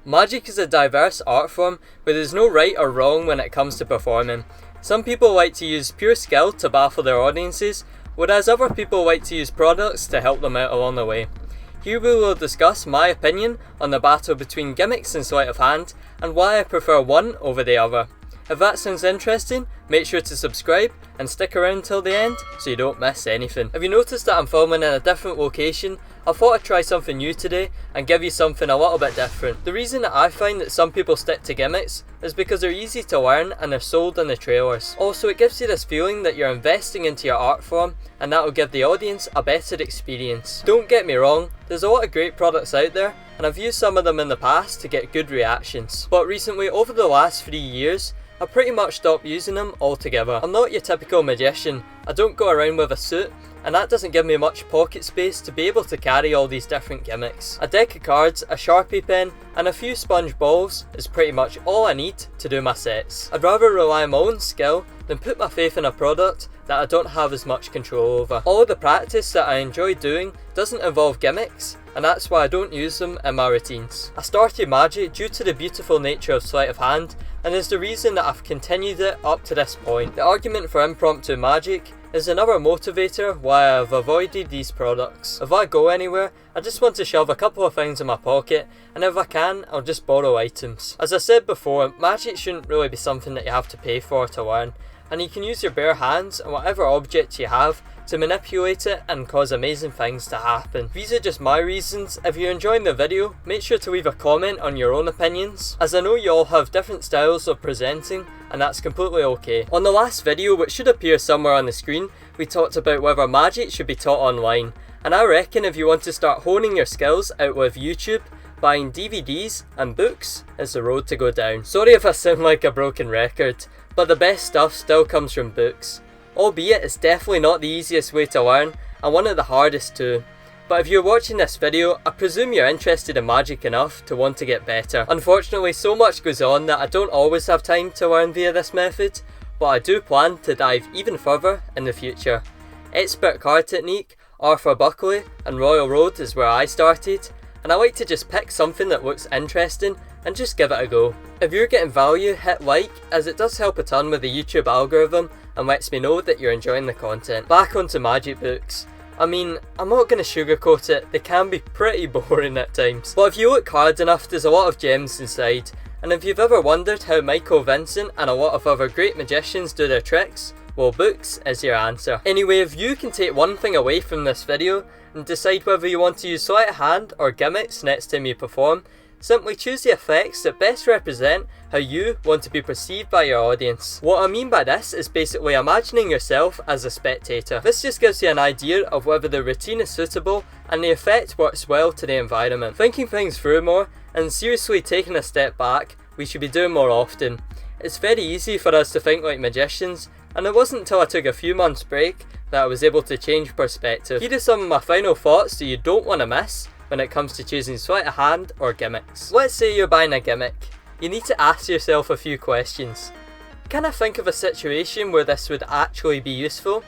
Magic is a diverse art form where there's no right or wrong when it comes to performing. Some people like to use pure skill to baffle their audiences, whereas other people like to use products to help them out along the way. Here we will discuss my opinion on the battle between gimmicks and sleight of hand, and why I prefer one over the other. If that sounds interesting, make sure to subscribe and stick around till the end so you don't miss anything. If you noticed that I'm filming in a different location, I thought I'd try something new today and give you something a little bit different. The reason that I find that some people stick to gimmicks is because they're easy to learn and they're sold in the trailers. Also, it gives you this feeling that you're investing into your art form, and that will give the audience a better experience. Don't get me wrong, there's a lot of great products out there, and I've used some of them in the past to get good reactions. But recently, over the last 3 years, I pretty much stopped using them altogether. I'm not your typical magician. I don't go around with a suit, and that doesn't give me much pocket space to be able to carry all these different gimmicks. A deck of cards, a Sharpie pen, and a few sponge balls is pretty much all I need to do my sets. I'd rather rely on my own skill than put my faith in a product that I don't have as much control over. All of the practice that I enjoy doing doesn't involve gimmicks, and that's why I don't use them in my routines. I started Magic due to the beautiful nature of sleight of hand, and is the reason that I've continued it up to this point. The argument for impromptu magic is another motivator why I've avoided these products. If I go anywhere, I just want to shove a couple of things in my pocket, and if I can, I'll just borrow items. As I said before, magic shouldn't really be something that you have to pay for to learn, and you can use your bare hands and whatever object you have to manipulate it and cause amazing things to happen. These are just my reasons. If you're enjoying the video, make sure to leave a comment on your own opinions, as I know you all have different styles of presenting, and that's completely okay. On the last video, which should appear somewhere on the screen, we talked about whether magic should be taught online, and I reckon if you want to start honing your skills out with YouTube, buying DVDs and books is the road to go down. Sorry if I sound like a broken record, but the best stuff still comes from books. Albeit it's definitely not the easiest way to learn, and one of the hardest too. But if you're watching this video, I presume you're interested in magic enough to want to get better. Unfortunately, so much goes on that I don't always have time to learn via this method, but I do plan to dive even further in the future. Expert card technique, Arthur Buckley and Royal Road is where I started, and I like to just pick something that looks interesting and just give it a go. If you're getting value, hit like, as it does help a ton with the YouTube algorithm and lets me know that you're enjoying the content. Back onto magic books. I mean, I'm not going to sugarcoat it, they can be pretty boring at times. But if you look hard enough, there's a lot of gems inside. And if you've ever wondered how Michael Vincent and a lot of other great magicians do their tricks, well, books is your answer. Anyway, if you can take one thing away from this video and decide whether you want to use sleight of hand or gimmicks next time you perform, simply choose the effects that best represent how you want to be perceived by your audience. What I mean by this is basically imagining yourself as a spectator. This just gives you an idea of whether the routine is suitable and the effect works well to the environment. Thinking things through more and seriously taking a step back, we should be doing more often. It's very easy for us to think like magicians, and it wasn't until I took a few months break that I was able to change perspective. Here are some of my final thoughts that you don't want to miss when it comes to choosing sleight of hand or gimmicks. Let's say you're buying a gimmick. You need to ask yourself a few questions. Can I think of a situation where this would actually be useful?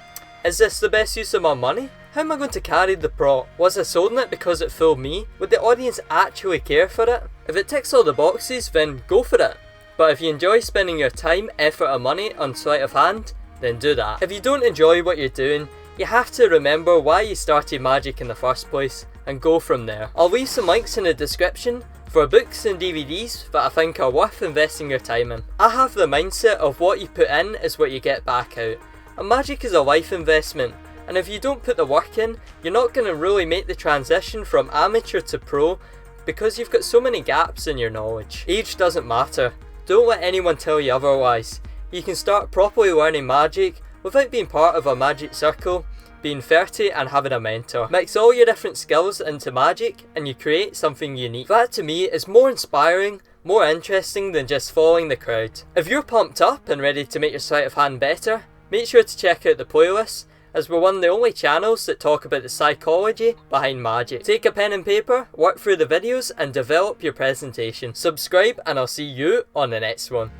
Is this the best use of my money? How am I going to carry the prop? Was I sold on it because it fooled me? Would the audience actually care for it? If it ticks all the boxes, then go for it. But if you enjoy spending your time, effort and money on sleight of hand, then do that. If you don't enjoy what you're doing, you have to remember why you started magic in the first place and go from there. I'll leave some links in the description for books and DVDs that I think are worth investing your time in. I have the mindset of what you put in is what you get back out. And magic is a life investment, and if you don't put the work in, you're not going to really make the transition from amateur to pro because you've got so many gaps in your knowledge. Age doesn't matter. Don't let anyone tell you otherwise. You can start properly learning magic without being part of a magic circle, being 30 and having a mentor. Mix all your different skills into magic and you create something unique. That to me is more inspiring, more interesting than just following the crowd. If you're pumped up and ready to make your sleight of hand better, make sure to check out the playlist, as we're one of the only channels that talk about the psychology behind magic. Take a pen and paper, work through the videos and develop your presentation. Subscribe and I'll see you on the next one.